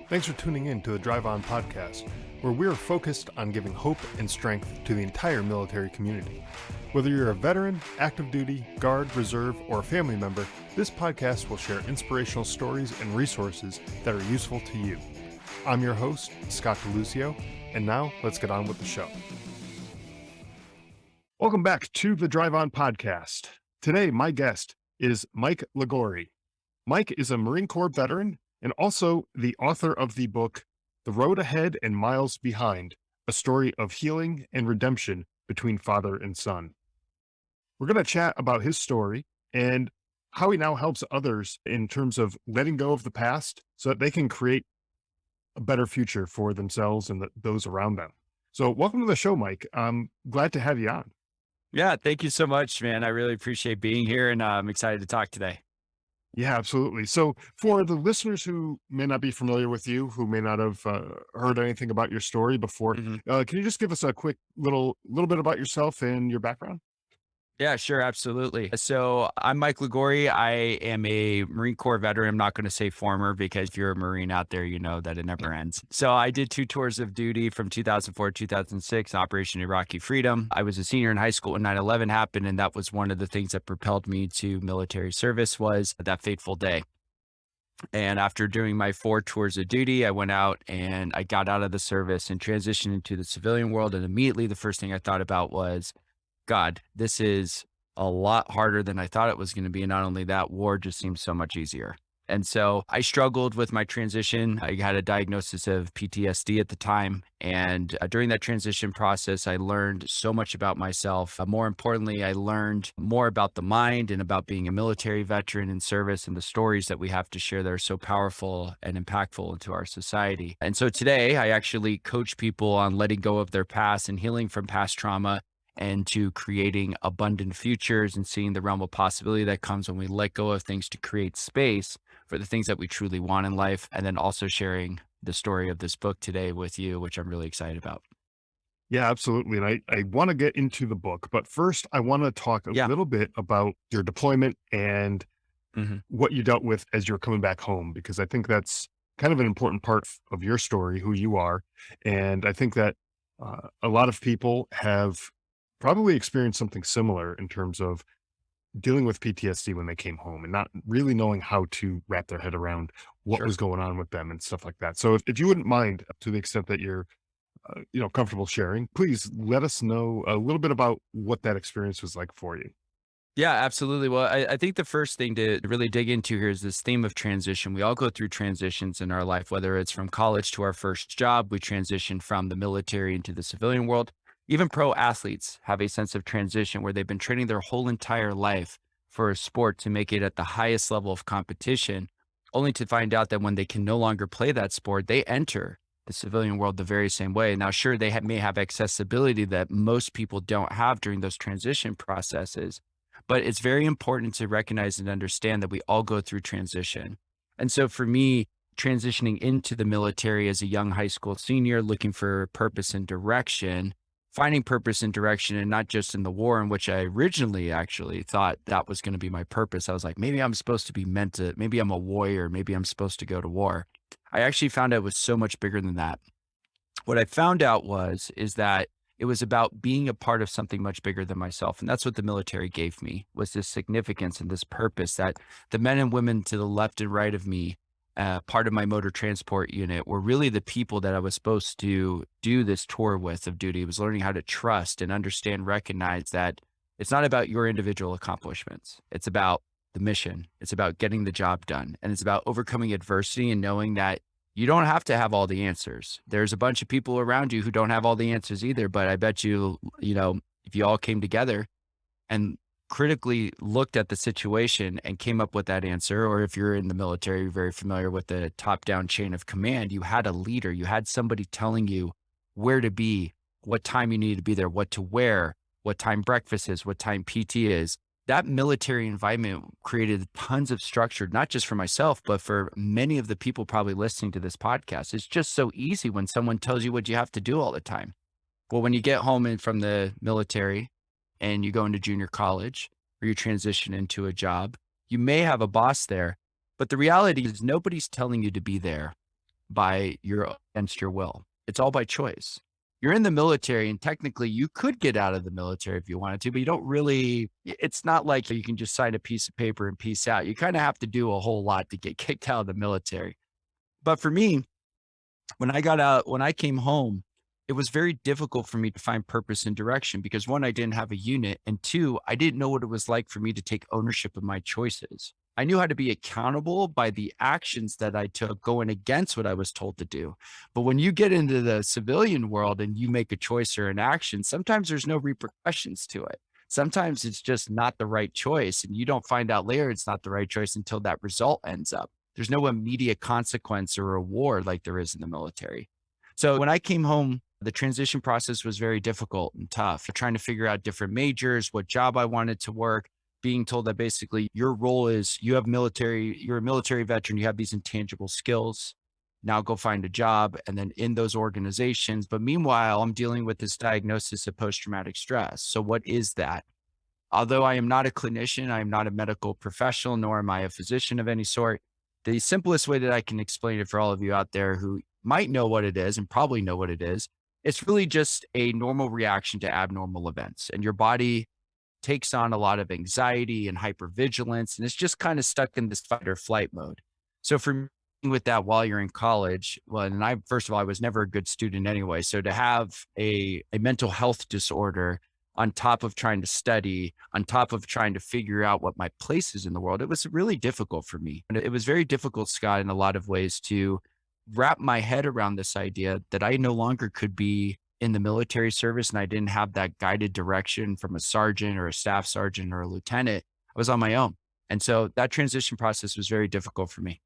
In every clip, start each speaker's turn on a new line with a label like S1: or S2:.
S1: Thanks for tuning in to the Drive On podcast, where we're focused on giving hope and strength to the entire military community. Whether you're a veteran, active duty, guard, reserve, or a family member, this podcast will share inspirational stories and resources that are useful to you. I'm your host, Scott DeLucio, and now let's get on with the show. Welcome back to the Drive On podcast. Today, my guest is Mike Liguori. Mike is a Marine Corps veteran and also the author of the book, The Road Ahead and Miles Behind, a story of healing and redemption between father and son. We're going to chat about his story and how he now helps others in terms of letting go of the past so that they can create a better future for themselves and those around them. So welcome to the show, Mike. I'm glad to have you on.
S2: Yeah, thank you so much, man. I really appreciate being here, and I'm excited to talk today.
S1: Yeah, absolutely. So for the listeners who may not be familiar with you, who may not have heard anything about your story before,
S2: Mhm.
S1: can you just give us a quick little bit about yourself and your background?
S2: Yeah, sure, absolutely. So I'm Mike Liguori. I am a Marine Corps veteran. I'm not going to say former because if you're a Marine out there, you know that it never ends. So I did 2 tours of duty from 2004 to 2006, Operation Iraqi Freedom. I was a senior in high school when 9/11 happened, and that was one of the things that propelled me to military service was that fateful day. And after doing my 4 tours of duty, I went out and I got out of the service and transitioned into the civilian world. And immediately the first thing I thought about was, God, this is a lot harder than I thought it was going to be. And not only that, war just seems so much easier. And so I struggled with my transition. I had a diagnosis of PTSD at the time. And during that transition process, I learned so much about myself. More importantly, I learned more about the mind and about being a military veteran in service and the stories that we have to share that are so powerful and impactful into our society. And so today, I actually coach people on letting go of their past and healing from past trauma and to creating abundant futures and seeing the realm of possibility that comes when we let go of things to create space for the things that we truly want in life. And then also sharing the story of this book today with you, which I'm really excited about.
S1: Yeah, absolutely. And I want to get into the book, but first I want to talk a
S2: Yeah.
S1: little bit about your deployment and
S2: Mhm.
S1: what you dealt with as you're coming back home, because I think that's kind of an important part of your story, who you are. And I think that a lot of people have probably experienced something similar in terms of dealing with PTSD when they came home and not really knowing how to wrap their head around what
S2: Sure.
S1: was going on with them and stuff like that. So if you wouldn't mind, to the extent that you're, comfortable sharing, please let us know a little bit about what that experience was like for you.
S2: Yeah, absolutely. Well, I think the first thing to really dig into here is this theme of transition. We all go through transitions in our life, whether it's from college to our first job, we transition from the military into the civilian world. Even pro athletes have a sense of transition where they've been training their whole entire life for a sport to make it at the highest level of competition, only to find out that when they can no longer play that sport, they enter the civilian world the very same way. Now, sure, they may have accessibility that most people don't have during those transition processes, but it's very important to recognize and understand that we all go through transition. And so for me, transitioning into the military as a young high school senior, looking for purpose and direction, finding purpose and direction, and not just in the war, in which I originally actually thought that was going to be my purpose. I was like, maybe I'm supposed to be meant to, maybe I'm a warrior, maybe I'm supposed to go to war. I actually found out it was so much bigger than that. What I found out is that it was about being a part of something much bigger than myself. And that's what the military gave me, was this significance and this purpose that the men and women to the left and right of me, part of my motor transport unit, were really the people that I was supposed to do this tour with of duty. It was learning how to trust and understand, recognize that it's not about your individual accomplishments. It's about the mission. It's about getting the job done. And it's about overcoming adversity and knowing that you don't have to have all the answers. There's a bunch of people around you who don't have all the answers either, but I bet you, if you all came together and critically looked at the situation and came up with that answer, or if you're in the military, you're very familiar with the top-down chain of command, you had a leader, you had somebody telling you where to be, what time you need to be there, what to wear, what time breakfast is, what time PT is. That military environment created tons of structure, not just for myself, but for many of the people probably listening to this podcast. It's just so easy when someone tells you what you have to do all the time. Well, when you get home and from the military and you go into junior college or you transition into a job, you may have a boss there, but the reality is nobody's telling you to be there. against your will. It's all by choice. You're in the military and technically you could get out of the military if you wanted to, but you don't really, it's not like you can just sign a piece of paper and peace out. You kind of have to do a whole lot to get kicked out of the military. But for me, when I came home, it was very difficult for me to find purpose and direction because one, I didn't have a unit. And two, I didn't know what it was like for me to take ownership of my choices. I knew how to be accountable by the actions that I took going against what I was told to do. But when you get into the civilian world and you make a choice or an action, sometimes there's no repercussions to it. Sometimes it's just not the right choice. And you don't find out later it's not the right choice until that result ends up. There's no immediate consequence or reward like there is in the military. So when I came home, the transition process was very difficult and tough. Trying to figure out different majors, what job I wanted to work, being told that basically your role is you're a military veteran, you have these intangible skills. Now go find a job and then in those organizations. But meanwhile, I'm dealing with this diagnosis of post traumatic stress. So, what is that? Although I am not a clinician, I am not a medical professional, nor am I a physician of any sort. The simplest way that I can explain it for all of you out there who might know what it is and probably know what it is, it's really just a normal reaction to abnormal events. And your body takes on a lot of anxiety and hypervigilance, and it's just kind of stuck in this fight or flight mode. So for me, with that while you're in college, well, and I first of all, I was never a good student anyway. So to have a mental health disorder on top of trying to study, on top of trying to figure out what my place is in the world, it was really difficult for me. And it was very difficult, Scott, in a lot of ways to wrap my head around this idea that I no longer could be in the military service and I didn't have that guided direction from a sergeant or a staff sergeant or a lieutenant. I was on my own. And so that transition process was very difficult for me.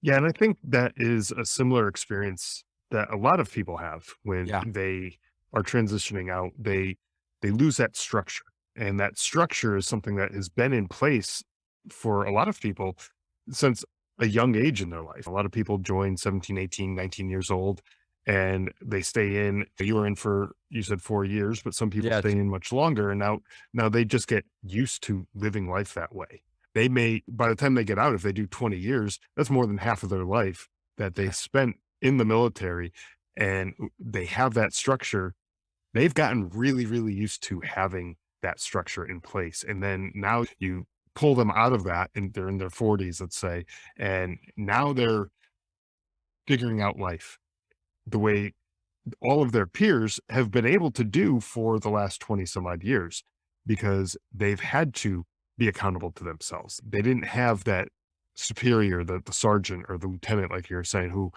S1: Yeah, and I think that is a similar experience that a lot of people have when
S2: Yeah.
S1: they are transitioning out. They lose that structure, and that structure is something that has been in place for a lot of people since a young age in their life. A lot of people join 17, 18, 19 years old and they stay in. You were in for, you said, 4 years, but some people
S2: Yeah.
S1: stay in much longer, and now they just get used to living life that way. They may, by the time they get out, if they do 20 years, that's more than half of their life that they spent in the military, and they have that structure. They've gotten really, really used to having that structure in place. And then now you pull them out of that and they're in their 40s, let's say, and now they're figuring out life the way all of their peers have been able to do for the last 20 some odd years because they've had to be accountable to themselves. They didn't have that superior, the sergeant or the lieutenant, like you're saying, who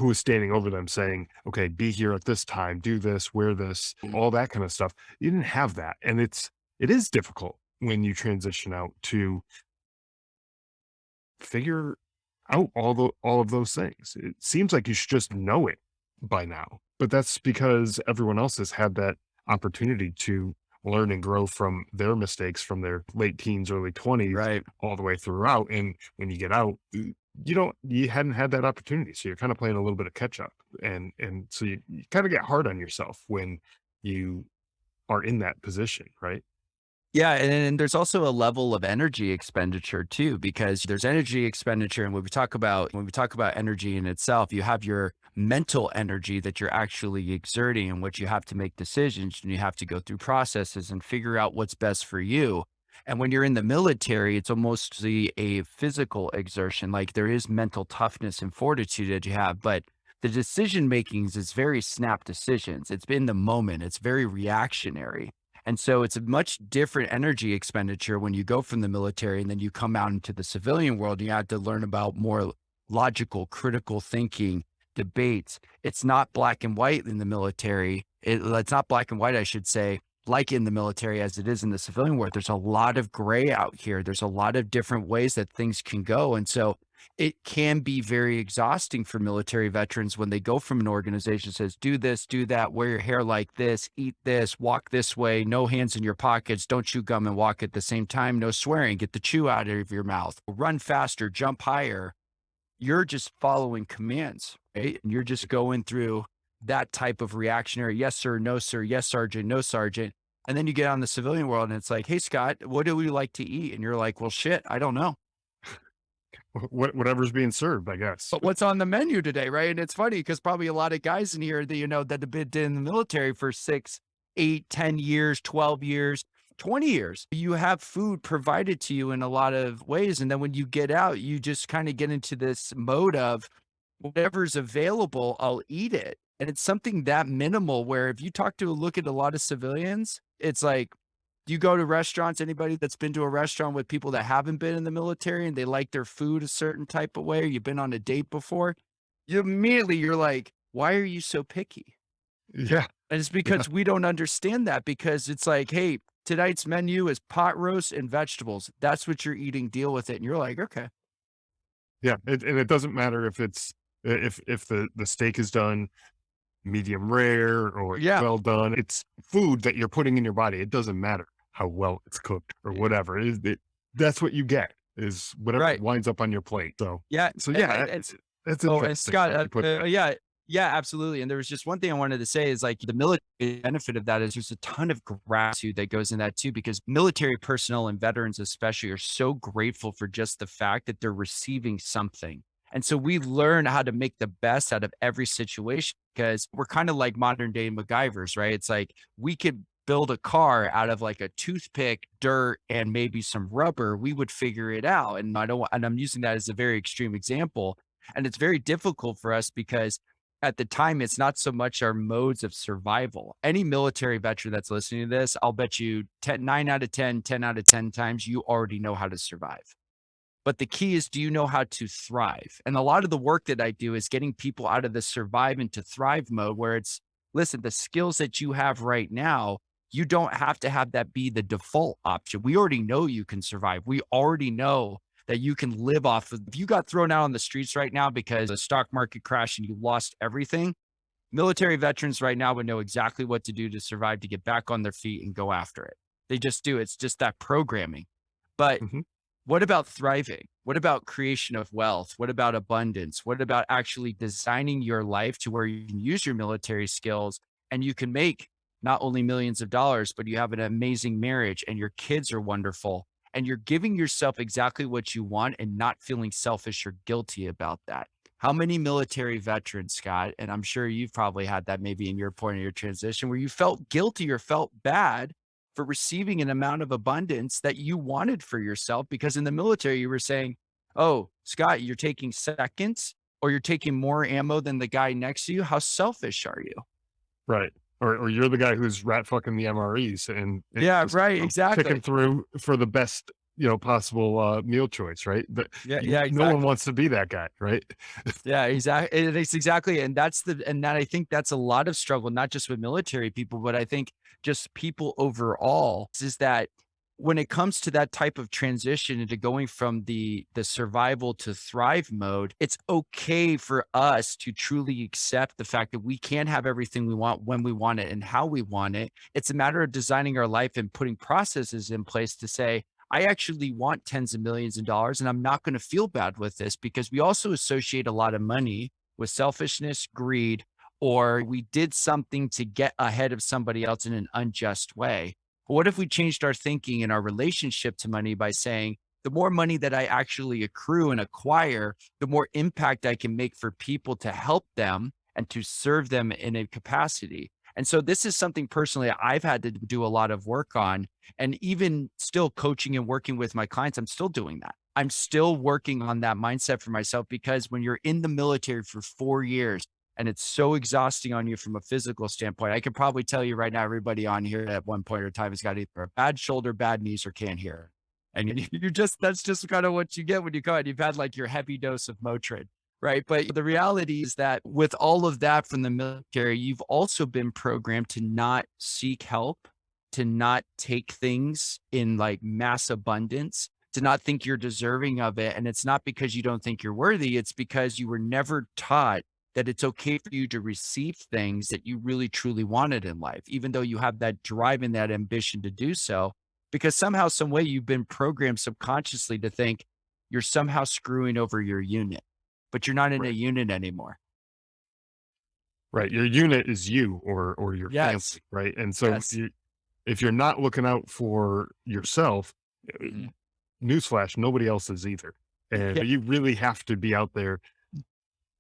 S1: is standing over them saying, okay, be here at this time, do this, wear this,
S2: Mm.
S1: all that kind of stuff. You didn't have that. And it is difficult when you transition out to figure out all of those things. It seems like you should just know it by now, but that's because everyone else has had that opportunity to learn and grow from their mistakes from their late teens, early 20s,
S2: Right.
S1: all the way throughout. And when you get out, you hadn't had that opportunity. So you're kind of playing a little bit of catch up. And so you kind of get hard on yourself when you are in that position, right?
S2: Yeah, and then there's also a level of energy expenditure too, because there's energy expenditure, and when we talk about energy in itself, you have your mental energy that you're actually exerting, in which you have to make decisions and you have to go through processes and figure out what's best for you. And when you're in the military, it's almost a physical exertion. Like there is mental toughness and fortitude that you have, but the decision makings is very snap decisions. It's in the moment. It's very reactionary. And so it's a much different energy expenditure when you go from the military and then you come out into the civilian world. You have to learn about more logical, critical thinking, debates. It's not black and white in the military. It's not black and white, I should say, like in the military as it is in the civilian world. There's a lot of gray out here. There's a lot of different ways that things can go. And so it can be very exhausting for military veterans when they go from an organization that says, do this, do that, wear your hair like this, eat this, walk this way, no hands in your pockets, don't chew gum and walk at the same time, no swearing, get the chew out of your mouth, run faster, jump higher. You're just following commands, right? And you're just going through that type of reactionary, yes, sir, no, sir, yes, sergeant, no, sergeant. And then you get on the civilian world and it's like, hey, Scott, what do we like to eat? And you're like, well, shit, I don't know.
S1: whatever's being served, I guess.
S2: But what's on the menu today, right? And it's funny because probably a lot of guys in here that, that have been in the military for 6, 8, 10 years, 12 years, 20 years. You have food provided to you in a lot of ways. And then when you get out, you just kind of get into this mode of whatever's available, I'll eat it. And it's something that minimal where if you look at a lot of civilians, it's like, do you go to restaurants? Anybody that's been to a restaurant with people that haven't been in the military and they like their food a certain type of way, or you've been on a date before, you're like, why are you so picky?
S1: Yeah.
S2: And it's
S1: Yeah.
S2: because we don't understand that because it's like, hey, tonight's menu is pot roast and vegetables. That's what you're eating. Deal with it. And you're like, okay.
S1: Yeah. And it doesn't matter if it's, if the steak is done medium rare or
S2: Yeah.
S1: well done. It's food that you're putting in your body. It doesn't matter how well it's cooked or
S2: Yeah.
S1: whatever. That's what you get is whatever
S2: Right.
S1: winds up on your plate. So,
S2: Yeah.
S1: so yeah, that's
S2: Oh, and
S1: interesting
S2: Scott,
S1: how you put that.
S2: yeah, yeah, absolutely. And there was just one thing I wanted to say is like the military benefit of that is there's a ton of gratitude that goes in that too, because military personnel and veterans especially are so grateful for just the fact that they're receiving something. And so we learn how to make the best out of every situation because we're kind of like modern day MacGyvers, right? It's like we could build a car out of like a toothpick, dirt, and maybe some rubber. We would figure it out. And and I'm using that as a very extreme example and it's very difficult for us because at the time, it's not so much our modes of survival. Any military veteran that's listening to this, I'll bet you 9 out of 10, 10 out of 10 times, you already know how to survive. But the key is, do you know how to thrive? And a lot of the work that I do is getting people out of the survive into thrive mode where it's, listen, the skills that you have right now, you don't have to have that be the default option. We already know you can survive. We already know that you can live off of. If you got thrown out on the streets right now because the stock market crashed and you lost everything, military veterans right now would know exactly what to do to survive, to get back on their feet and go after it. They just do. It's just that programming. But
S1: Mhm.
S2: what about thriving? What about creation of wealth? What about abundance? What about actually designing your life to where you can use your military skills and you can make not only millions of dollars, but you have an amazing marriage and your kids are wonderful and you're giving yourself exactly what you want and not feeling selfish or guilty about that? How many military veterans, Scott, and I'm sure you've probably had that maybe in your point of your transition where you felt guilty or felt bad for receiving an amount of abundance that you wanted for yourself because in the military you were saying, "Oh, Scott, you're taking seconds or you're taking more ammo than the guy next to you. How selfish are you?"
S1: Right. Or you're the guy who's rat fucking the MREs and
S2: Yeah,
S1: just,
S2: right,
S1: picking
S2: exactly.
S1: through for the best, possible, meal choice, right? But
S2: Yeah, yeah,
S1: no one
S2: exactly.
S1: wants to be that guy, right?
S2: Yeah, exactly. It's exactly, and that I think that's a lot of struggle, not just with military people, but I think just people overall is that when it comes to that type of transition into going from the survival to thrive mode, it's okay for us to truly accept the fact that we can have everything we want when we want it and how we want it. It's a matter of designing our life and putting processes in place to say, I actually want tens of millions of dollars and I'm not going to feel bad with this because we also associate a lot of money with selfishness, greed, or we did something to get ahead of somebody else in an unjust way. What if we changed our thinking and our relationship to money by saying, the more money that I actually accrue and acquire, the more impact I can make for people to help them and to serve them in a capacity. And so this is something personally I've had to do a lot of work on and even still coaching and working with my clients, I'm still doing that. I'm still working on that mindset for myself because when you're in the military for 4 years and it's so exhausting on you from a physical standpoint, I can probably tell you right now, everybody on here at one point or time has got either a bad shoulder, bad knees, or can't hear. And that's just kind of what you get when you go out. You've had like your heavy dose of Motrin, right? But the reality is that with all of that from the military, you've also been programmed to not seek help, to not take things in like mass abundance, to not think you're deserving of it. And it's not because you don't think you're worthy, it's because you were never taught that it's okay for you to receive things that you really truly wanted in life, even though you have that drive and that ambition to do so. Because somehow, some way, you've been programmed subconsciously to think you're somehow screwing over your unit, but you're not in a
S1: Right.
S2: unit anymore.
S1: Right. Your unit is you or your
S2: Yes.
S1: family, right? And so
S2: Yes.
S1: if you're not looking out for yourself, uh,
S2: Mhm.
S1: newsflash, nobody else is either. And
S2: Yeah.
S1: you really have to be out there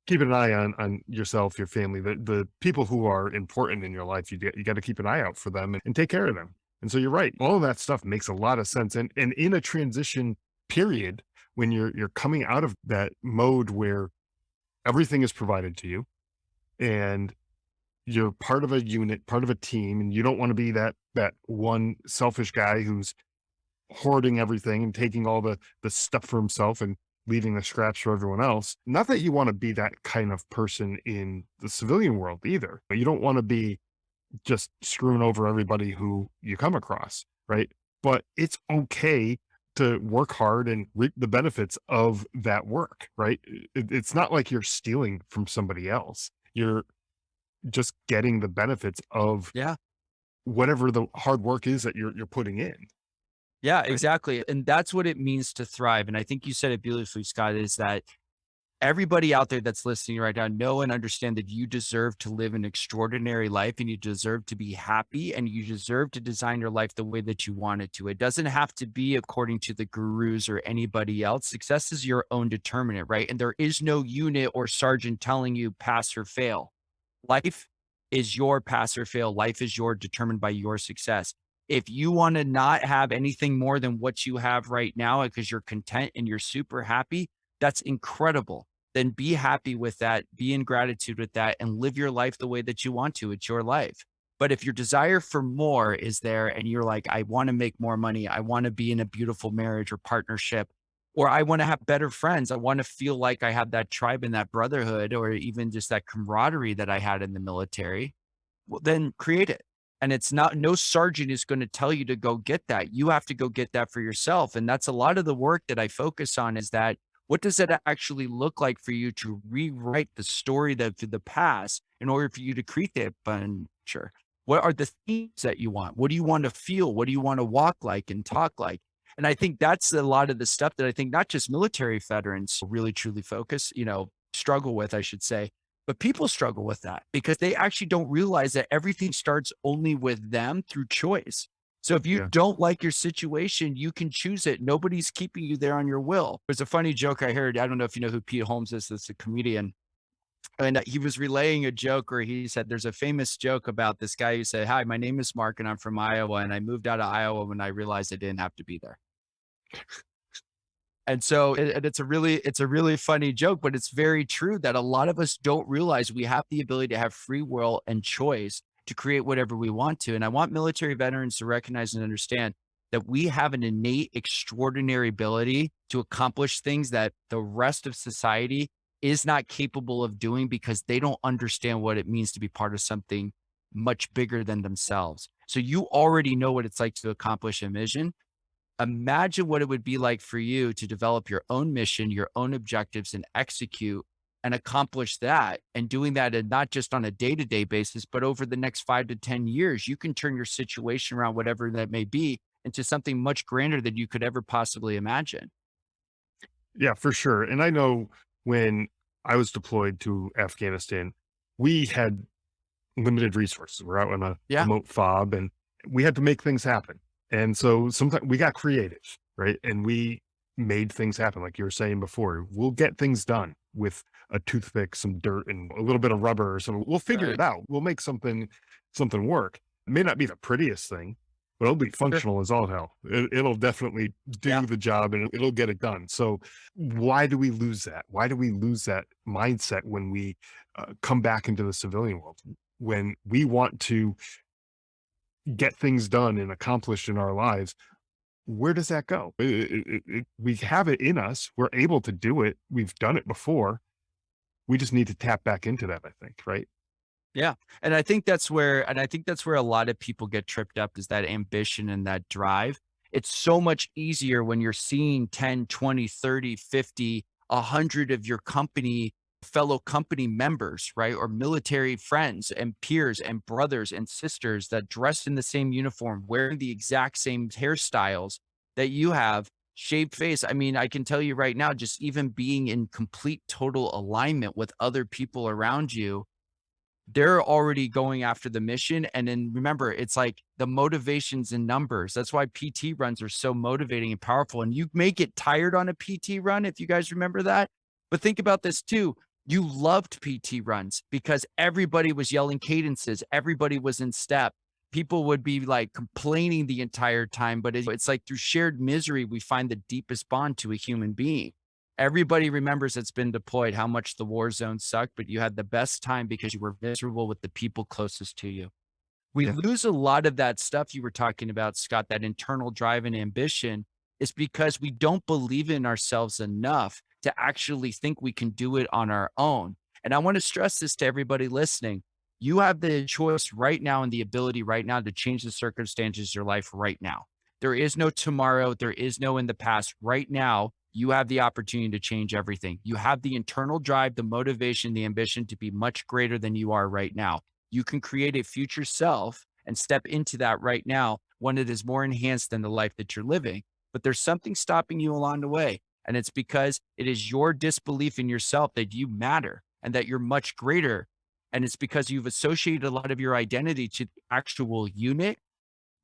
S1: keeping an eye on yourself, your family, the people who are important in your life. You got to keep an eye out for them and take care of them. And so you're right. All of that stuff makes a lot of sense. And in a transition period, when you're coming out of that mode where everything is provided to you and you're part of a unit, part of a team, and you don't want to be that one selfish guy who's hoarding everything and taking all the stuff for himself and leaving the scraps for everyone else. Not that you want to be that kind of person in the civilian world either. You don't want to be just screwing over everybody who you come across, right? But it's okay to work hard and reap the benefits of that work, right? It's not like you're stealing from somebody else. You're just getting the benefits of
S2: Yeah.
S1: whatever the hard work is that you're putting in,
S2: Yeah,
S1: right?
S2: exactly. And that's what it means to thrive. And I think you said it beautifully, Scott, is that everybody out there that's listening right now, know and understand that you deserve to live an extraordinary life and you deserve to be happy and you deserve to design your life the way that you want it to. It doesn't have to be according to the gurus or anybody else. Success is your own determinant, right? And there is no unit or sergeant telling you pass or fail. Life is your pass or fail. Life is your determined by your success. If you want to not have anything more than what you have right now because you're content and you're super happy, that's incredible. Then be happy with that, be in gratitude with that, and live your life the way that you want to. It's your life. But if your desire for more is there and you're like, I want to make more money, I want to be in a beautiful marriage or partnership, or I want to have better friends. I want to feel like I have that tribe and that brotherhood, or even just that camaraderie that I had in the military. Well, then create it. And it's not, no sergeant is going to tell you to go get that. You have to go get that for yourself. And that's a lot of the work that I focus on is that what does it actually look like for you to rewrite the story of the past in order for you to create the adventure? What are the themes that you want? What do you want to feel? What do you want to walk like and talk like? And I think that's a lot of the stuff that I think not just military veterans really truly focus, struggle with, I should say, but people struggle with that because they actually don't realize that everything starts only with them through choice. So if you
S1: Yeah.
S2: don't like your situation, you can choose it. Nobody's keeping you there on your will. There's a funny joke I heard. I don't know if you know who Pete Holmes is. That's a comedian. And he was relaying a joke where he said, there's a famous joke about this guy who said, hi, my name is Mark and I'm from Iowa. And I moved out of Iowa when I realized I didn't have to be there. And so and it's a really funny joke, but it's very true that a lot of us don't realize we have the ability to have free will and choice to create whatever we want to. And I want military veterans to recognize and understand that we have an innate, extraordinary ability to accomplish things that the rest of society is not capable of doing because they don't understand what it means to be part of something much bigger than themselves. So you already know what it's like to accomplish a mission. Imagine what it would be like for you to develop your own mission, your own objectives, and execute and accomplish that. And doing that, and not just on a day to day basis, but over the next 5 to 10 years, you can turn your situation around, whatever that may be, into something much grander than you could ever possibly imagine.
S1: Yeah, for sure. And I know when I was deployed to Afghanistan, we had limited resources. We're out on a
S2: Yeah,
S1: remote fob and we had to make things happen. And so sometimes we got creative, right? And we made things happen. Like you were saying before, we'll get things done with a toothpick, some dirt, and a little bit of rubber or something. We'll figure
S2: right.
S1: it out. We'll make something work. It may not be the prettiest thing, but it'll be
S2: Sure.
S1: functional as all hell. It'll definitely
S2: Yeah.
S1: do the job and it'll get it done. So why do we lose that? Why do we lose that mindset when we come back into the civilian world? When we want to get things done and accomplished in our lives, where does that go? We have it in us. We're able to do it. We've done it before. We just need to tap back into that, I think, right?
S2: Yeah. And I think that's where a lot of people get tripped up is that ambition and that drive. It's so much easier when you're seeing 10, 20, 30, 50, 100 of your fellow company members, right? Or military friends and peers and brothers and sisters that dressed in the same uniform, wearing the exact same hairstyles that you have, shaved face. I mean, I can tell you right now, just even being in complete total alignment with other people around you they're already going after the mission. And then remember, it's like the motivations in numbers. That's why PT runs are so motivating and powerful. And you may get tired on a PT run if you guys remember that. But think about this too. You loved PT runs because everybody was yelling cadences, everybody was in step. People would be like complaining the entire time, but it's like through shared misery, we find the deepest bond to a human being. Everybody remembers that's been deployed how much the war zone sucked, but you had the best time because you were miserable with the people closest to you. We
S1: Yeah.
S2: lose a lot of that stuff you were talking about, Scott, that internal drive and ambition is because we don't believe in ourselves enough to actually think we can do it on our own. And I want to stress this to everybody listening. You have the choice right now and the ability right now to change the circumstances of your life right now. There is no tomorrow. There is no in the past. Right now, you have the opportunity to change everything. You have the internal drive, the motivation, the ambition to be much greater than you are right now. You can create a future self and step into that right now, one that is more enhanced than the life that you're living. But there's something stopping you along the way. And it's because it is your disbelief in yourself that you matter and that you're much greater. And it's because you've associated a lot of your identity to the actual unit,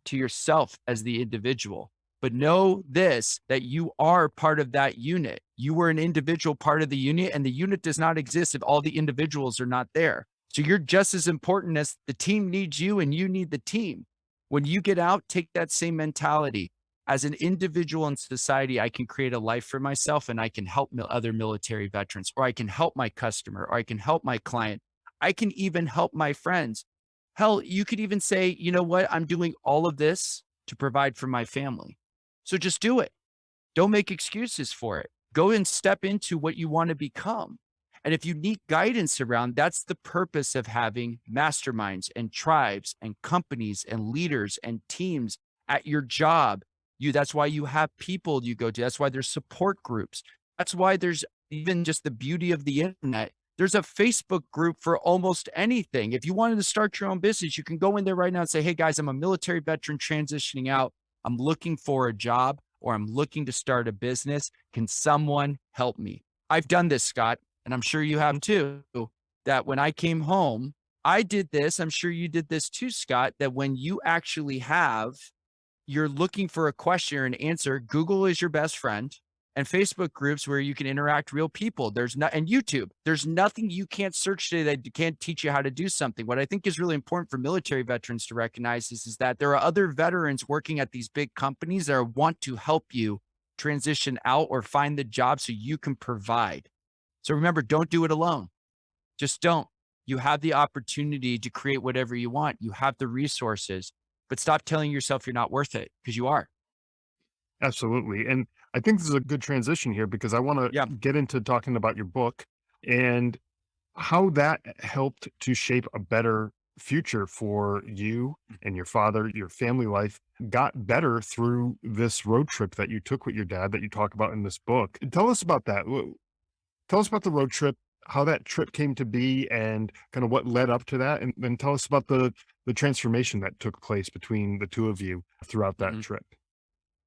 S2: to yourself as the individual. But know this, that you are part of that unit. You were an individual part of the unit, and the unit does not exist if all the individuals are not there. So you're just as important as the team needs you and you need the team. When you get out, take that same mentality. As an individual in society, I can create a life for myself and I can help other military veterans, or I can help my customer, or I can help my client. I can even help my friends. Hell, you could even say, you know what? I'm doing all of this to provide for my family. So just do it. Don't make excuses for it. Go and step into what you want to become. And if you need guidance around, that's the purpose of having masterminds and tribes and companies and leaders and teams at your job. That's why you have people you go to. That's why there's support groups. That's why there's even just the beauty of the internet. There's a Facebook group for almost anything. If you wanted to start your own business, you can go in there right now and say, hey guys, I'm a military veteran transitioning out. I'm looking for a job or I'm looking to start a business. Can someone help me? I've done this, Scott, and I'm sure you have too, that when I came home, I did this. I'm sure you did this too, Scott, that when you actually you're looking for a question or an answer, Google is your best friend, and Facebook groups where you can interact real people. And YouTube, there's nothing you can't search today that can't teach you how to do something. What I think is really important for military veterans to recognize is that there are other veterans working at these big companies that want to help you transition out or find the job so you can provide. So remember, don't do it alone. Just don't. You have the opportunity to create whatever you want. You have the resources, but stop telling yourself you're not worth it because you are.
S1: Absolutely. And I think this is a good transition here because I want
S2: Yeah.
S1: to get into talking about your book and how that helped to shape a better future for you and your father. Your family life got better through this road trip that you took with your dad that you talk about in this book. Tell us about that. Tell us about the road trip, how that trip came to be, and kind of what led up to that, and then tell us about the transformation that took place between the two of you throughout that
S2: Mhm.
S1: trip.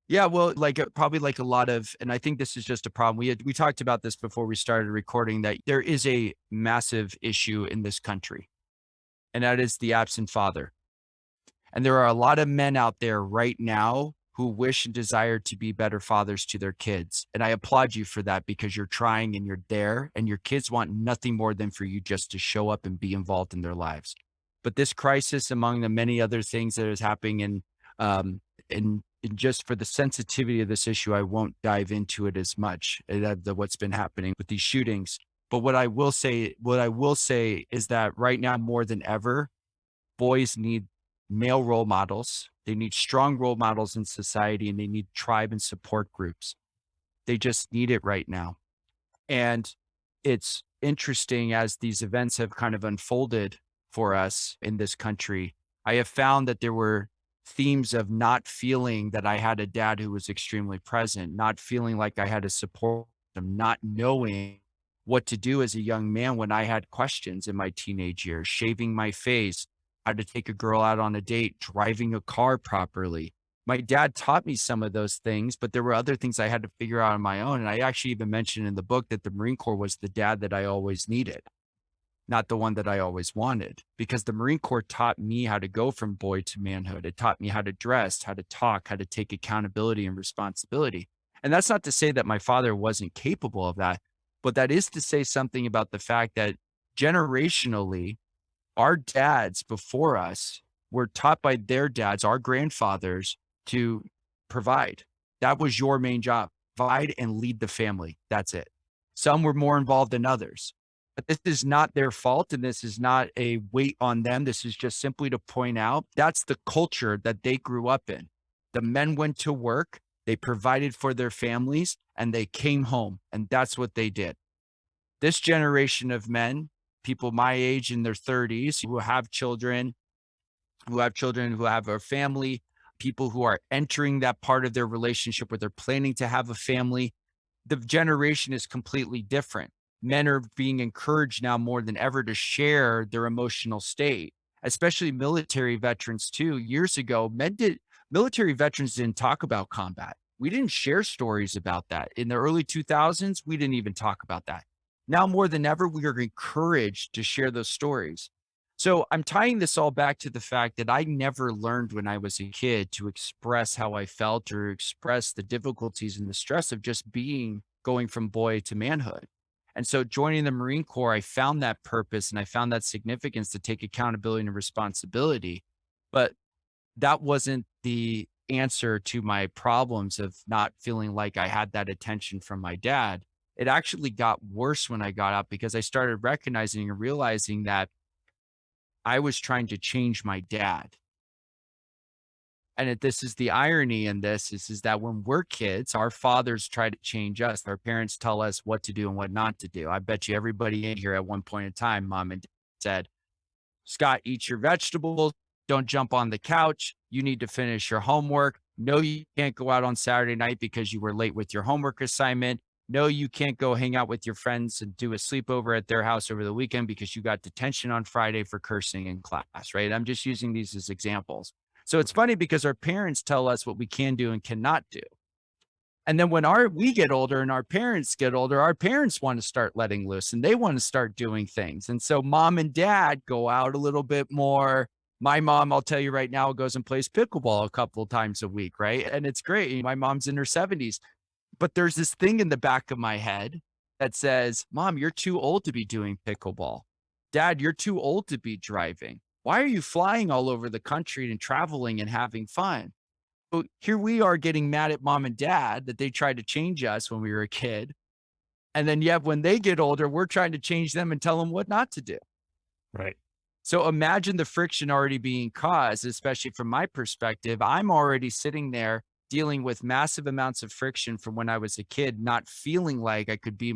S2: Yeah, well, like probably like a lot of, and I think this is just a problem. We talked about this before we started recording that there is a massive issue in this country, and that is the absent father. And there are a lot of men out there right now who wish and desire to be better fathers to their kids. And I applaud you for that because you're trying and you're there, and your kids want nothing more than for you just to show up and be involved in their lives. But this crisis, among the many other things that is happening, and just for the sensitivity of this issue, I won't dive into it as much, what's been happening with these shootings. But what I will say is that right now more than ever, boys need male role models. They need strong role models in society, and they need tribe and support groups. They just need it right now. And it's interesting as these events have kind of unfolded for us in this country. I have found that there were themes of not feeling that I had a dad who was extremely present, not feeling like I had a support them, not knowing what to do as a young man when I had questions in my teenage years, shaving my face, how to take a girl out on a date, driving a car properly. My dad taught me some of those things, but there were other things I had to figure out on my own. And I actually even mentioned in the book that the Marine Corps was the dad that I always needed. not the one that I always wanted, because the Marine Corps taught me how to go from boy to manhood. It taught me how to dress, how to talk, how to take accountability and responsibility. And that's not to say that my father wasn't capable of that, but that is to say something about the fact that generationally, our dads before us were taught by their dads, our grandfathers, to provide. That was your main job. Provide and lead the family. That's it. Some were more involved than others. But this is not their fault, and this is not a weight on them. This is just simply to point out that's the culture that they grew up in. The men went to work, they provided for their families, and they came home, and that's what they did. This generation of men, people my age in their 30s who have children, who have a family, people who are entering that part of their relationship where they're planning to have a family, the generation is completely different. Men are being encouraged now more than ever to share their emotional state, especially military veterans too. Years ago, military veterans didn't talk about combat. We didn't share stories about that. In the early 2000s, we didn't even talk about that. Now more than ever, we are encouraged to share those stories. So I'm tying this all back to the fact that I never learned when I was a kid to express how I felt or express the difficulties and the stress of just going from boy to manhood. And so joining the Marine Corps, I found that purpose and I found that significance to take accountability and responsibility. But that wasn't the answer to my problems of not feeling like I had that attention from my dad. It actually got worse when I got out because I started recognizing and realizing that I was trying to change my dad. And this is the irony in this is that when we're kids, our fathers try to change us. Our parents tell us what to do and what not to do. I bet you everybody in here at one point in time, mom and dad said, Scott, eat your vegetables. Don't jump on the couch. You need to finish your homework. No, you can't go out on Saturday night because you were late with your homework assignment. No, you can't go hang out with your friends and do a sleepover at their house over the weekend because you got detention on Friday for cursing in class, right? I'm just using these as examples. So it's funny because our parents tell us what we can do and cannot do. And then when we get older and our parents get older, our parents want to start letting loose and they want to start doing things. And so mom and dad go out a little bit more. My mom, I'll tell you right now, goes and plays pickleball a couple of times a week, right? And it's great. My mom's in her 70s. But there's this thing in the back of my head that says, Mom, you're too old to be doing pickleball. Dad, you're too old to be driving. Why are you flying all over the country and traveling and having fun? So here we are getting mad at mom and dad that they tried to change us when we were a kid. And then, yet when they get older, we're trying to change them and tell them what not to do.
S1: Right.
S2: So imagine the friction already being caused, especially from my perspective. I'm already sitting there dealing with massive amounts of friction from when I was a kid, not feeling like I could be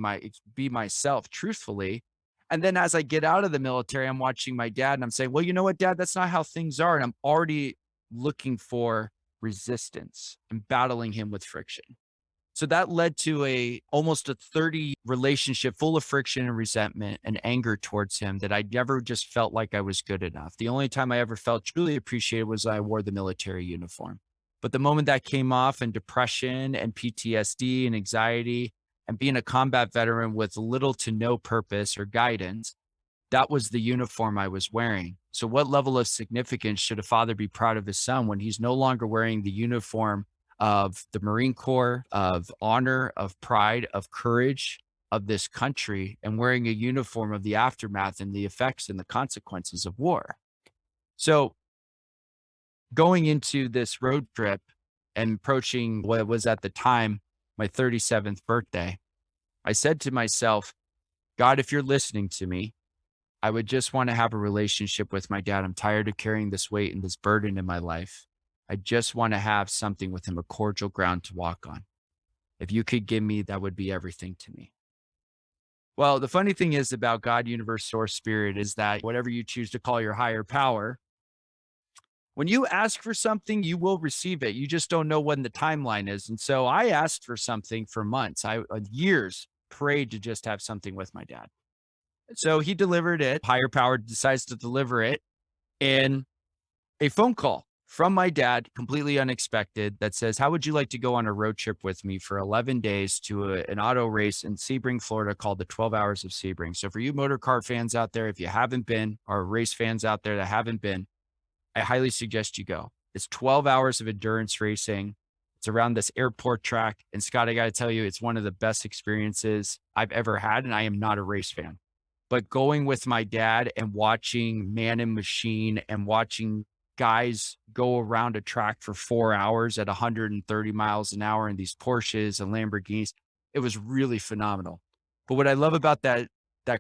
S2: myself truthfully. And then as I get out of the military, I'm watching my dad and I'm saying, well, you know what, dad, that's not how things are. And I'm already looking for resistance and battling him with friction. So that led to almost a 30 relationship full of friction and resentment and anger towards him that I never just felt like I was good enough. The only time I ever felt truly appreciated was I wore the military uniform. But the moment that came off and depression and PTSD and anxiety and being a combat veteran with little to no purpose or guidance, that was the uniform I was wearing. So what level of significance should a father be proud of his son when he's no longer wearing the uniform of the Marine Corps, of honor, of pride, of courage of this country, and wearing a uniform of the aftermath and the effects and the consequences of war? So going into this road trip and approaching what was at the time my 37th birthday, I said to myself, God, if you're listening to me, I would just want to have a relationship with my dad. I'm tired of carrying this weight and this burden in my life. I just want to have something with him, a cordial ground to walk on. If you could give me, that would be everything to me. Well, the funny thing is about God, universe, source, spirit is that whatever you choose to call your higher power, when you ask for something, you will receive it. You just don't know when the timeline is. And so I asked for something for months. Years prayed to just have something with my dad. So he delivered it. Higher power decides to deliver it in a phone call from my dad, completely unexpected, that says, "How would you like to go on a road trip with me for 11 days to an auto race in Sebring, Florida called the 12 Hours of Sebring?" So for you motor car fans out there, if you haven't been, or race fans out there that haven't been, I highly suggest you go. It's 12 hours of endurance racing. It's around this airport track. And Scott, I got to tell you, it's one of the best experiences I've ever had. And I am not a race fan, but going with my dad and watching man and machine and watching guys go around a track for 4 hours at 130 miles an hour in these Porsches and Lamborghinis, it was really phenomenal. But what I love about that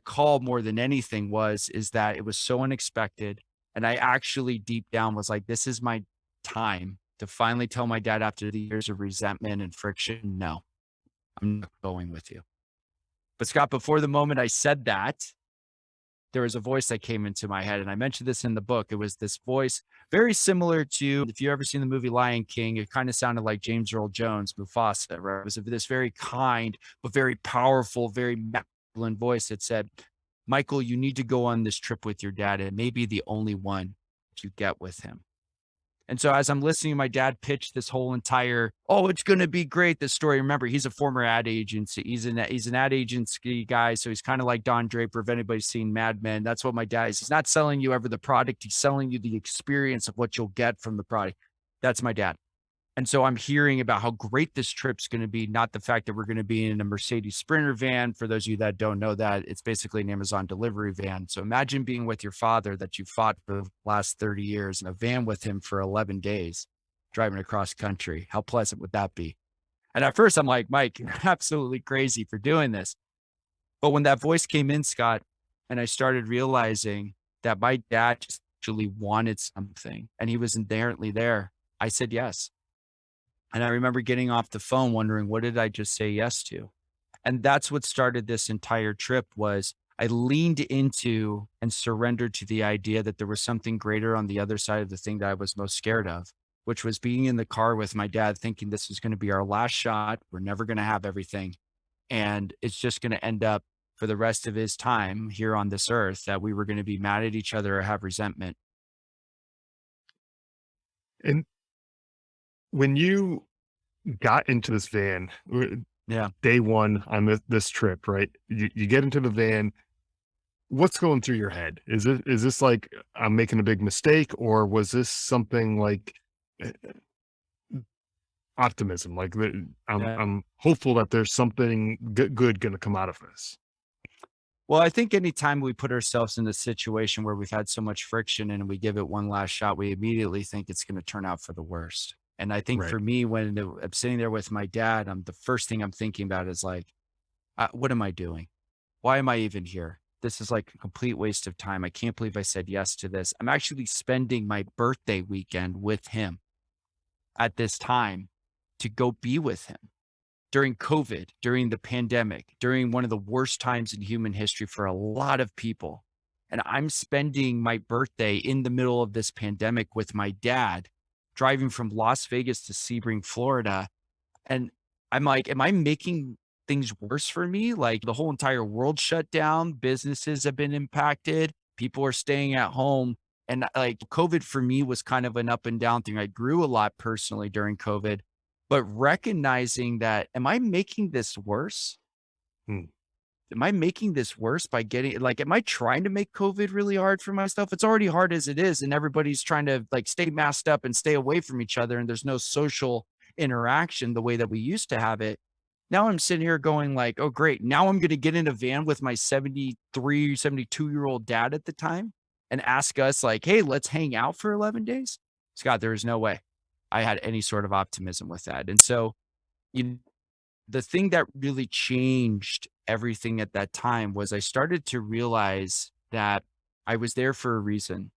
S2: call more than anything is that it was so unexpected. And I actually deep down was like, this is my time to finally tell my dad after the years of resentment and friction, no, I'm not going with you. But Scott, before the moment I said that, there was a voice that came into my head. And I mentioned this in the book. It was this voice very similar to, if you ever seen the movie Lion King, it kind of sounded like James Earl Jones, Mufasa, right? It was this very kind, but very powerful, very masculine voice that said, "Michael, you need to go on this trip with your dad. It may be the only one you get with him." And so as I'm listening, my dad pitched this whole entire, "Oh, it's going to be great," this story. Remember, he's a former ad agency. He's an ad agency guy. So he's kind of like Don Draper. If anybody's seen Mad Men, that's what my dad is. He's not selling you ever the product. He's selling you the experience of what you'll get from the product. That's my dad. And so I'm hearing about how great this trip's going to be, not the fact that we're going to be in a Mercedes Sprinter van. For those of you that don't know that, it's basically an Amazon delivery van. So imagine being with your father that you fought for the last 30 years in a van with him for 11 days, driving across country. How pleasant would that be? And at first I'm like, "Mike, you're absolutely crazy for doing this." But when that voice came in, Scott, and I started realizing that my dad just actually wanted something and he was inherently there, I said yes. And I remember getting off the phone wondering, what did I just say yes to? And that's what started this entire trip was I leaned into and surrendered to the idea that there was something greater on the other side of the thing that I was most scared of, which was being in the car with my dad thinking this was going to be our last shot. We're never going to have everything. And it's just going to end up for the rest of his time here on this earth that we were going to be mad at each other or have resentment.
S1: And when you got into this van,
S2: Yeah.
S1: day one on this trip, right? You get into the van. What's going through your head? Is this like I'm making a big mistake, or was this something like uh, optimism? Like
S2: Yeah.
S1: I'm hopeful that there's something good going to come out of this.
S2: Well, I think anytime we put ourselves in a situation where we've had so much friction and we give it one last shot, we immediately think it's going to turn out for the worst. And I think
S1: Right.
S2: for me, when I'm sitting there with my dad, the first thing I'm thinking about is like, what am I doing? Why am I even here? This is like a complete waste of time. I can't believe I said yes to this. I'm actually spending my birthday weekend with him at this time to go be with him during COVID, during the pandemic, during one of the worst times in human history for a lot of people. And I'm spending my birthday in the middle of this pandemic with my dad, driving from Las Vegas to Sebring, Florida. And I'm like, am I making things worse for me? Like the whole entire world shut down, businesses have been impacted, people are staying at home. And like COVID for me was kind of an up and down thing. I grew a lot personally during COVID, but recognizing that, am I making this worse?
S1: Hmm.
S2: Am I making this worse by getting like, am I trying to make COVID really hard for myself? It's already hard as it is. And everybody's trying to like stay masked up and stay away from each other. And there's no social interaction the way that we used to have it. Now I'm sitting here going like, oh, great. Now I'm going to get in a van with my 73, 72-year-old dad at the time and ask us like, hey, let's hang out for 11 days. Scott, there is no way I had any sort of optimism with that. And so, you the thing that really changed everything at that time was I started to realize that I was there for a reason.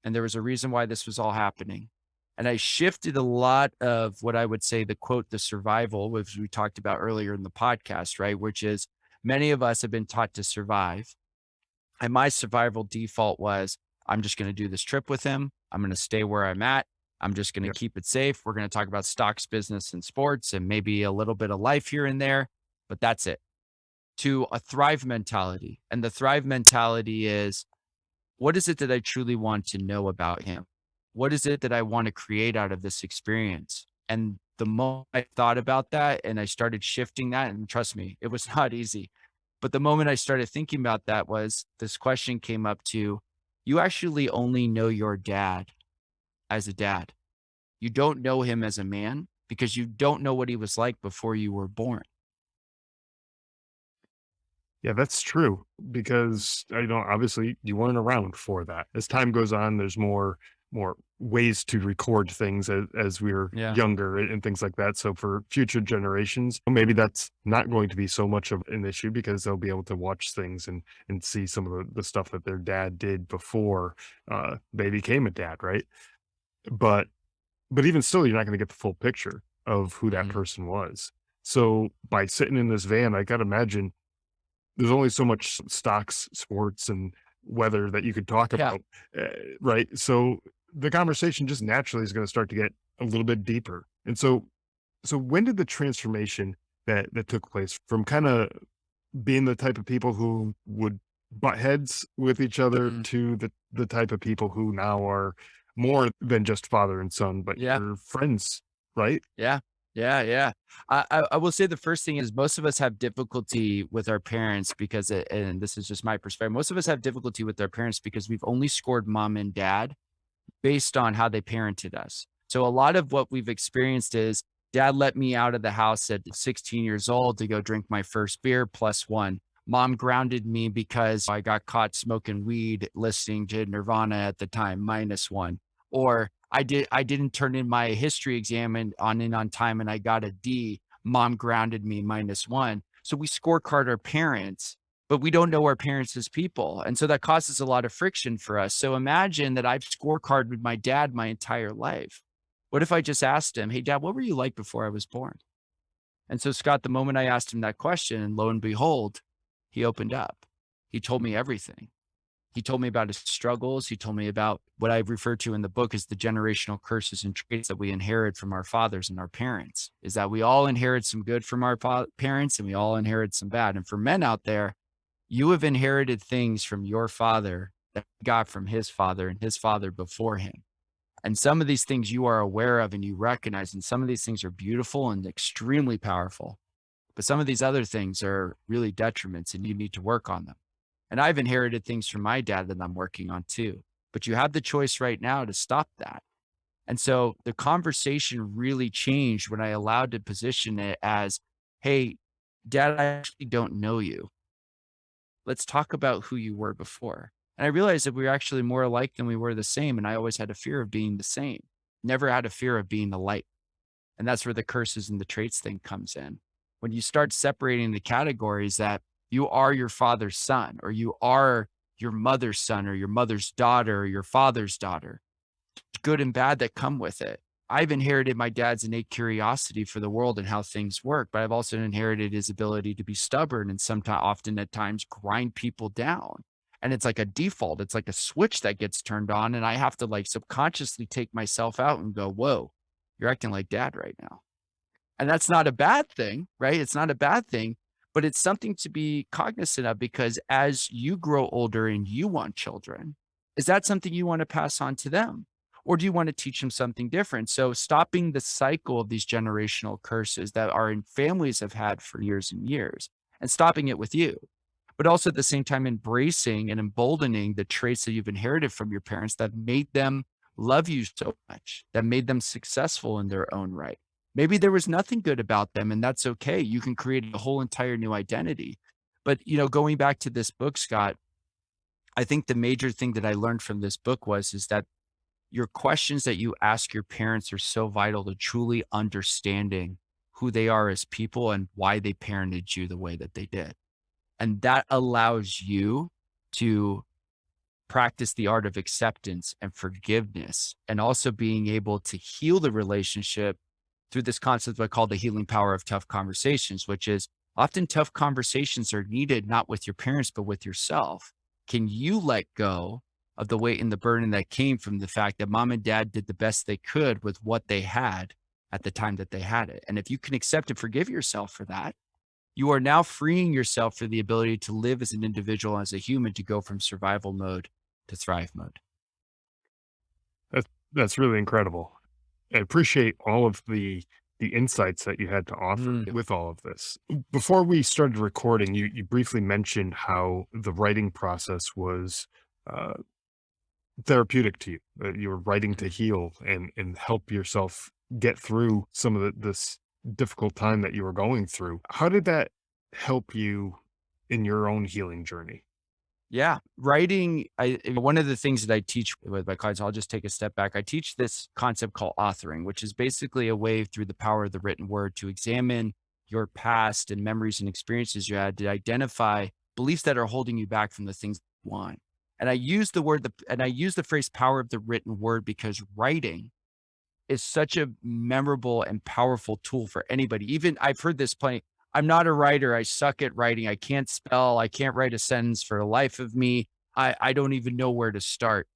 S2: And there was a reason why this was all happening. And I shifted a lot of what I would say the quote, the survival, which we talked about earlier in the podcast, right? Which is many of us have been taught to survive. And my survival default was I'm just going to do this trip with him. I'm going to stay where I'm at. I'm just going to
S1: Yep.
S2: keep it safe. We're going to talk about stocks, business, and sports, and maybe a little bit of life here and there, but that's it. To a thrive mentality. And the thrive mentality is what is it that I truly want to know about him? What is it that I want to create out of this experience? And the moment I thought about that and I started shifting that, and trust me, it was not easy. But the moment I started thinking about that was this question came up to, you actually only know your dad as a dad. You don't know him as a man because you don't know what he was like before you were born.
S1: Yeah, that's true because obviously you weren't around for that. As time goes on, there's more ways to record things as we're
S2: Yeah.
S1: younger and things like that. So for future generations, maybe that's not going to be so much of an issue because they'll be able to watch things and see some of the stuff that their dad did before they became a dad, right? But but even still, you're not going to get the full picture of who that
S2: Mhm.
S1: person was. So by sitting in this van, I gotta imagine there's only so much stocks, sports, and weather that you could talk
S2: Yeah.
S1: about, uh, right? So the conversation just naturally is going to start to get a little bit deeper. And so when did the transformation that took place from kind of being the type of people who would butt heads with each other
S2: Mhm.
S1: to the type of people who now are more than just father and son, but
S2: Yeah.
S1: you're friends, right?
S2: Yeah. Yeah, yeah. I will say the first thing is most of us have difficulty with our parents because and this is just my perspective. Most of us have difficulty with our parents because we've only scored mom and dad based on how they parented us. So a lot of what we've experienced is dad let me out of the house at 16 years old to go drink my first beer plus one. Mom grounded me because I got caught smoking weed listening to Nirvana at the time minus one. Or I didn't turn in my history exam and on time and I got a D. Mom grounded me minus one. So we scorecard our parents, but we don't know our parents as people. And so that causes a lot of friction for us. So imagine that I've scorecarded my dad my entire life. What if I just asked him, hey, dad, what were you like before I was born? And so, Scott, the moment I asked him that question, and lo and behold, he opened up. He told me everything. He told me about his struggles. He told me about what I refer to in the book as the generational curses and traits that we inherit from our fathers and our parents, is that we all inherit some good from our parents and we all inherit some bad. And for men out there, you have inherited things from your father that he got from his father and his father before him. And some of these things you are aware of and you recognize, and some of these things are beautiful and extremely powerful. But some of these other things are really detriments and you need to work on them. And I've inherited things from my dad that I'm working on too. But you have the choice right now to stop that. And so the conversation really changed when I allowed to position it as, hey, dad, I actually don't know you. Let's talk about who you were before. And I realized that we were actually more alike than we were the same. And I always had a fear of being the same, never had a fear of being alike. And that's where the curses and the traits thing comes in. When you start separating the categories that you are your father's son, or you are your mother's son, or your mother's daughter, or your father's daughter, good and bad that come with it. I've inherited my dad's innate curiosity for the world and how things work, but I've also inherited his ability to be stubborn and sometimes, often at times, grind people down. And it's like a default, it's like a switch that gets turned on. And I have to like subconsciously take myself out and go, whoa, you're acting like dad right now. And that's not a bad thing, right? It's not a bad thing, but it's something to be cognizant of because as you grow older and you want children, is that something you want to pass on to them? Or do you want to teach them something different? So, stopping the cycle of these generational curses that our families have had for years and years and stopping it with you, but also at the same time embracing and emboldening the traits that you've inherited from your parents that made them love you so much, that made them successful in their own right. Maybe there was nothing good about them, and that's okay. You can create a whole entire new identity. But, going back to this book, Scott, I think the major thing that I learned from this book is that your questions that you ask your parents are so vital to truly understanding who they are as people and why they parented you the way that they did. And that allows you to practice the art of acceptance and forgiveness, and also being able to heal the relationship through this concept I call the healing power of tough conversations, which is often tough conversations are needed not with your parents, but with yourself. Can you let go of the weight and the burden that came from the fact that mom and dad did the best they could with what they had at the time that they had it? And if you can accept and forgive yourself for that, you are now freeing yourself for the ability to live as an individual, as a human, to go from survival mode to thrive mode.
S1: That's really incredible. I appreciate all of the insights that you had to offer
S2: Mm.
S1: with all of this. Before we started recording, you briefly mentioned how the writing process was uh, therapeutic to you. That you were writing to
S2: Mhm.
S1: heal and help yourself get through some of this difficult time that you were going through. How did that help you in your own healing journey?
S2: Yeah, writing, one of the things that I teach with my clients, I'll just take a step back. I teach this concept called authoring, which is basically a way through the power of the written word to examine your past and memories and experiences you had to identify beliefs that are holding you back from the things you want. And I use the phrase power of the written word because writing is such a memorable and powerful tool for anybody. Even I've heard this plenty. I'm not a writer. I suck at writing. I can't spell. I can't write a sentence for the life of me. I don't even know where to start.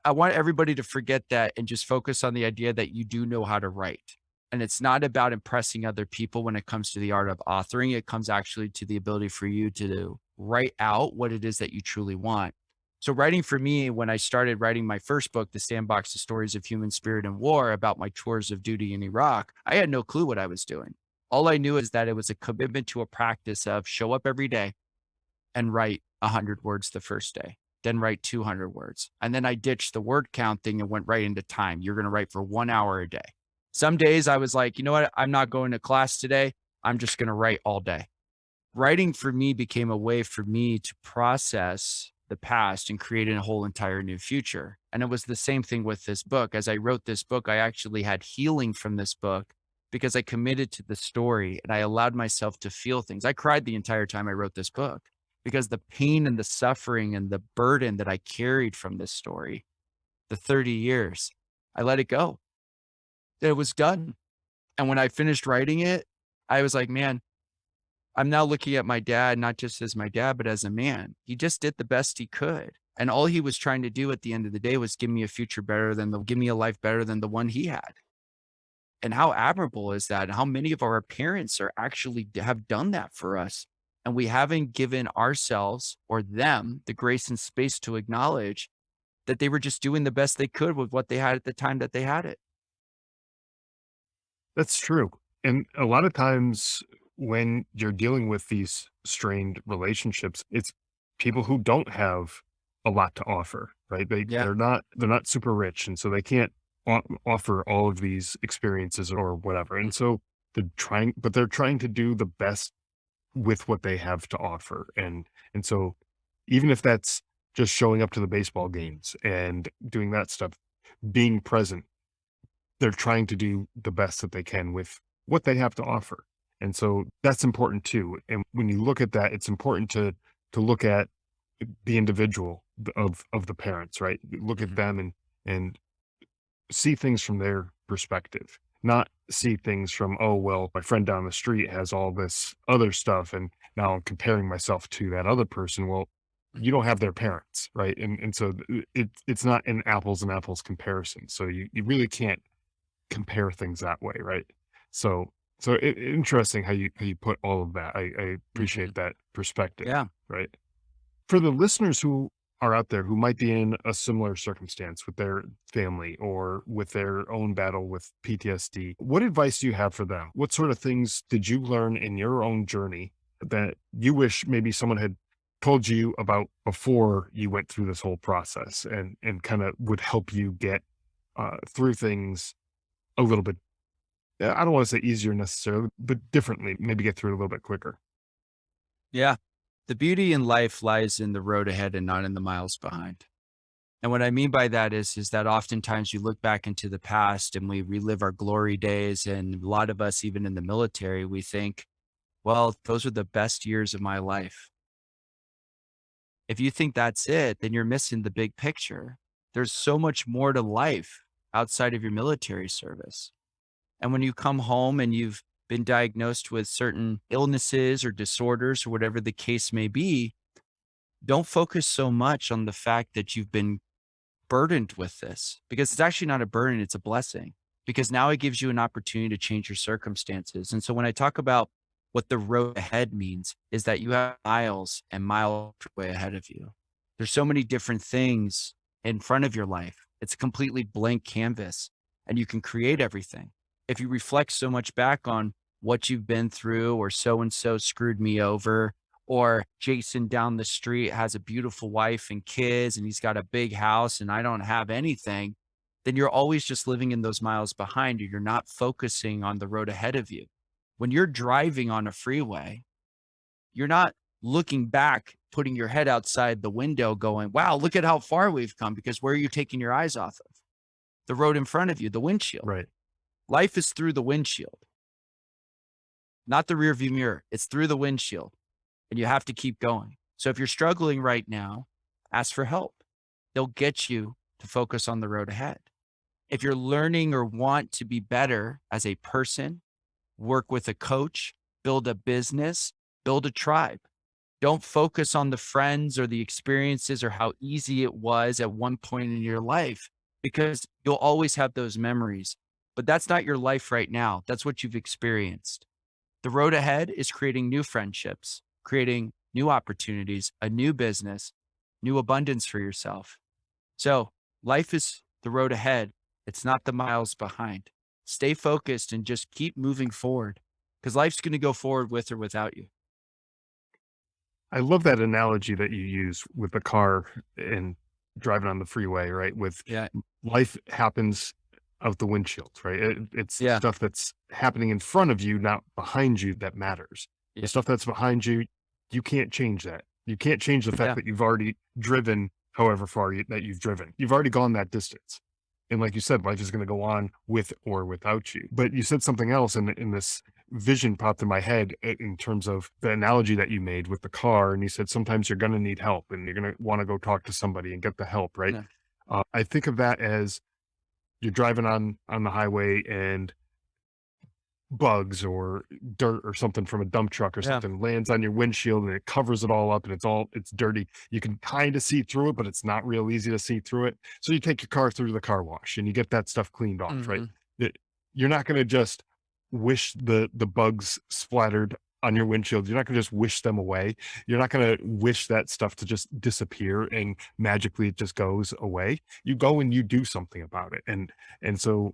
S2: I want everybody to forget that and just focus on the idea that you do know how to write. And it's not about impressing other people when it comes to the art of authoring. It comes actually to the ability for you to write out what it is that you truly want. So, writing for me, when I started writing my first book, The Sandbox: The Stories of Human Spirit and War, about my tours of duty in Iraq, I had no clue what I was doing. All I knew is that it was a commitment to a practice of show up every day and write 100 words the first day, then write 200 words. And then I ditched the word count thing and went right into time. You're going to write for 1 hour a day. Some days I was like, you know what? I'm not going to class today. I'm just going to write all day. Writing for me became a way for me to process the past and create a whole entire new future. And it was the same thing with this book. As I wrote this book, I actually had healing from this book because I committed to the story and I allowed myself to feel things. I cried the entire time I wrote this book because the pain and the suffering and the burden that I carried from this story, the 30 years, I let it go. It was done. And when I finished writing it, I was like, man, I'm now looking at my dad, not just as my dad, but as a man. He just did the best he could. And all he was trying to do at the end of the day was give me a life better than the one he had. And how admirable is that? And how many of our parents are actually have done that for us. And we haven't given ourselves or them the grace and space to acknowledge that they were just doing the best they could with what they had at the time that they had it.
S1: That's true. And a lot of times when you're dealing with these strained relationships, it's people who don't have a lot to offer, right?
S2: Yeah.
S1: They're not super rich, and so they can't offer all of these experiences or whatever. And so they're trying to do the best with what they have to offer. And so even if that's just showing up to the baseball games and doing that stuff, being present, they're trying to do the best that they can with what they have to offer. And so that's important too. And when you look at that, it's important to look at the individual of the parents, right? Look at
S2: Mhm.
S1: them and see things from their perspective, not see things from, oh well, my friend down the street has all this other stuff and now I'm comparing myself to that other person. Well, you don't have their parents, right? And so it's not an apples and apples comparison. So you really can't compare things that way, right? So interesting how you put all of that. I
S2: Mhm.
S1: appreciate that perspective,
S2: Yeah.
S1: right? For the listeners who are out there who might be in a similar circumstance with their family or with their own battle with PTSD, what advice do you have for them? What sort of things did you learn in your own journey that you wish maybe someone had told you about before you went through this whole process and kind of would help you get through things a little bit, I don't wanna say easier necessarily, but differently, maybe get through it a little bit quicker.
S2: Yeah. The beauty in life lies in the road ahead and not in the miles behind. And what I mean by that is that oftentimes you look back into the past and we relive our glory days. And a lot of us, even in the military, we think, well, those are the best years of my life. If you think that's it, then you're missing the big picture. There's so much more to life outside of your military service. And when you come home and you've been diagnosed with certain illnesses or disorders or whatever the case may be, don't focus so much on the fact that you've been burdened with this because it's actually not a burden, it's a blessing because now it gives you an opportunity to change your circumstances. And so when I talk about what the road ahead means is that you have miles and miles way ahead of you. There's so many different things in front of your life It's a completely blank canvas and you can create everything. If you reflect so much back on what you've been through, or so and so screwed me over, or Jason down the street has a beautiful wife and kids and he's got a big house and I don't have anything, then you're always just living in those miles behind you. You're not focusing on the road ahead of you. When you're driving on a freeway, you're not looking back, putting your head outside the window going, wow, look at how far we've come. Because where are you taking your eyes off of? The road in front of you, the windshield.
S1: Right.
S2: Life is through the windshield, not the rear view mirror. It's through the windshield and you have to keep going. So if you're struggling right now, ask for help. They'll get you to focus on the road ahead. If you're learning or want to be better as a person, work with a coach, build a business, build a tribe. Don't focus on the friends or the experiences or how easy it was at one point in your life, because you'll always have those memories. But that's not your life right now. That's what you've experienced. The road ahead is creating new friendships, creating new opportunities, a new business, new abundance for yourself. So life is the road ahead. It's not the miles behind. Stay focused and just keep moving forward, because life's going to go forward with or without you.
S1: I love that analogy that you use with the car and driving on the freeway, right? With
S2: Yeah.
S1: life happens out the windshield, right? It's the
S2: Yeah.
S1: stuff that's happening in front of you, not behind you, that matters.
S2: Yeah.
S1: The stuff that's behind you, you can't change that. You can't change the fact
S2: Yeah.
S1: that you've already driven however far that you've driven. You've already gone that distance. And like you said, life is going to go on with or without you. But you said something else, in this vision popped in my head in terms of the analogy that you made with the car. And you said sometimes you're going to need help and you're going to want to go talk to somebody and get the help, right?
S2: Yeah.
S1: I think of that as you're driving on the highway and bugs or dirt or something from a dump truck or
S2: Yeah.
S1: something lands on your windshield and it covers it all up and it's dirty. You can kind of see through it, but it's not real easy to see through it. So you take your car through the car wash and you get that stuff cleaned off, right?
S2: Mhm.
S1: That you're not going to just wish the bugs splattered on your windshield. You're not going to just wish them away. You're not going to wish that stuff to just disappear and magically it just goes away. You go and you do something about it. And so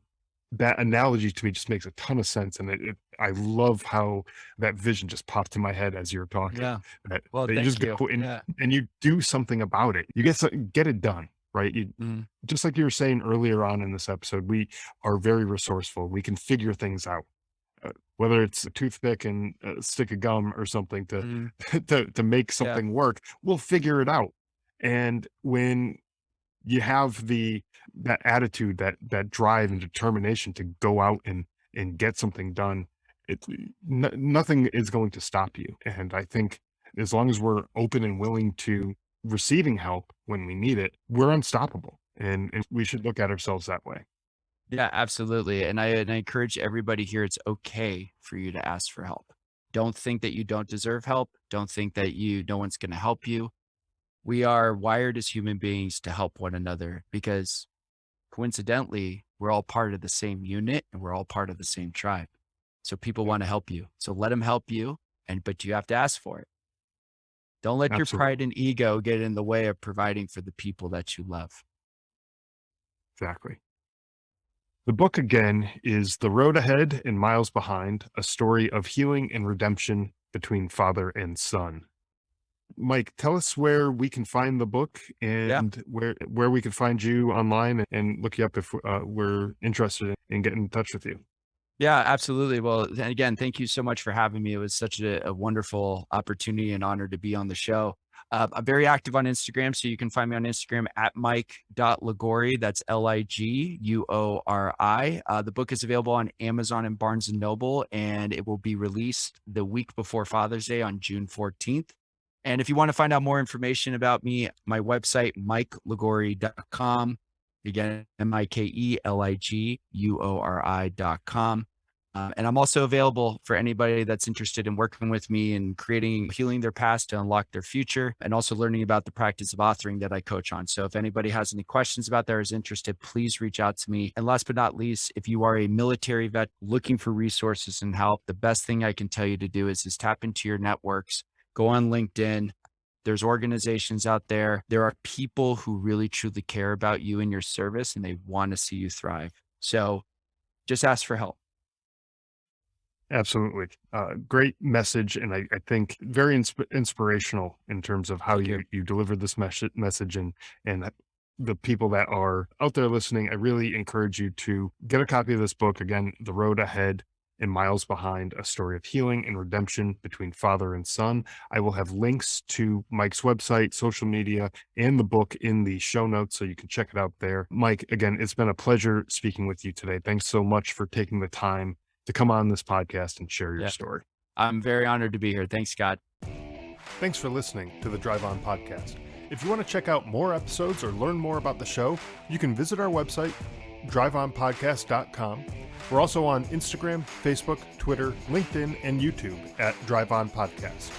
S1: that analogy to me just makes a ton of sense, and I love how that vision just popped in my head as you were talking.
S2: Yeah.
S1: That,
S2: Well,
S1: that you
S2: thank
S1: just
S2: you.
S1: go and
S2: Yeah.
S1: you do something about it. You get it done, right? You
S2: Mhm.
S1: just like you were saying earlier on in this episode, we are very resourceful. We can figure things out. Whether it's a toothpick and a stick of gum or something to
S2: Mhm.
S1: to make
S2: Yeah.
S1: something work, we'll figure it out. And when you have that attitude, that drive and determination to go out and get something done, it nothing is going to stop you. And I think as long as we're open and willing to receiving help when we need it, we're unstoppable, and we should look at ourselves that way.
S2: Yeah, absolutely. And I encourage everybody here, it's okay for you to ask for help. Don't think that you don't deserve help. Don't think that no one's going to help you. We are wired as human beings to help one another, because coincidentally, we're all part of the same unit and we're all part of the same tribe. So people
S1: Yeah,
S2: want to help you. So let them help you, but you have to ask for it. Don't let your
S1: absolutely.
S2: pride and ego get in the way of providing for the people that you love.
S1: Exactly. The book again is The Road Ahead and Miles Behind, a story of healing and redemption between father and son. Mike, tell us where we can find the book
S2: Yeah.
S1: and where we can find you online and look you up if we're interested in getting in touch with you.
S2: Yeah, absolutely. Well, again, thank you so much for having me. It was such a wonderful opportunity and honor to be on the show. I'm very active on Instagram, so you can find me on Instagram at mike.liguori. That's Liguori. The book is available on Amazon and Barnes and Noble, and it will be released the week before Father's Day on June 14th. And if you want to find out more information about me, my website, mikeligori.com. Again, MikeLiguori.com. And I'm also available for anybody that's interested in working with me and healing their past to unlock their future, and also learning about the practice of authoring that I coach on. So if anybody has any questions about that or is interested, please reach out to me. And last but not least, if you are a military vet looking for resources and help, the best thing I can tell you to do is tap into your networks, go on LinkedIn, There's organizations out there. There are people who really truly care about you and your service, and they want to see you thrive. So just ask for help.
S1: Absolutely. Great message. And I think very inspirational in terms of how
S2: Thank
S1: you,
S2: you.
S1: you deliver this message and the people that are out there listening. I really encourage you to get a copy of this book. Again, The Road Ahead and Miles Behind, a story of healing and redemption between father and son. I will have links to Mike's website, social media, and the book in the show notes so you can check it out there. Mike, again, it's been a pleasure speaking with you today. Thanks so much for taking the time to come on this podcast and share your
S2: Yeah.
S1: story.
S2: I'm very honored to be here. Thanks, Scott.
S1: Thanks for listening to the Drive On Podcast. If you want to check out more episodes or learn more about the show, you can visit our website, driveonpodcast.com. We're also on Instagram, Facebook, Twitter, LinkedIn, and YouTube at Drive On Podcast.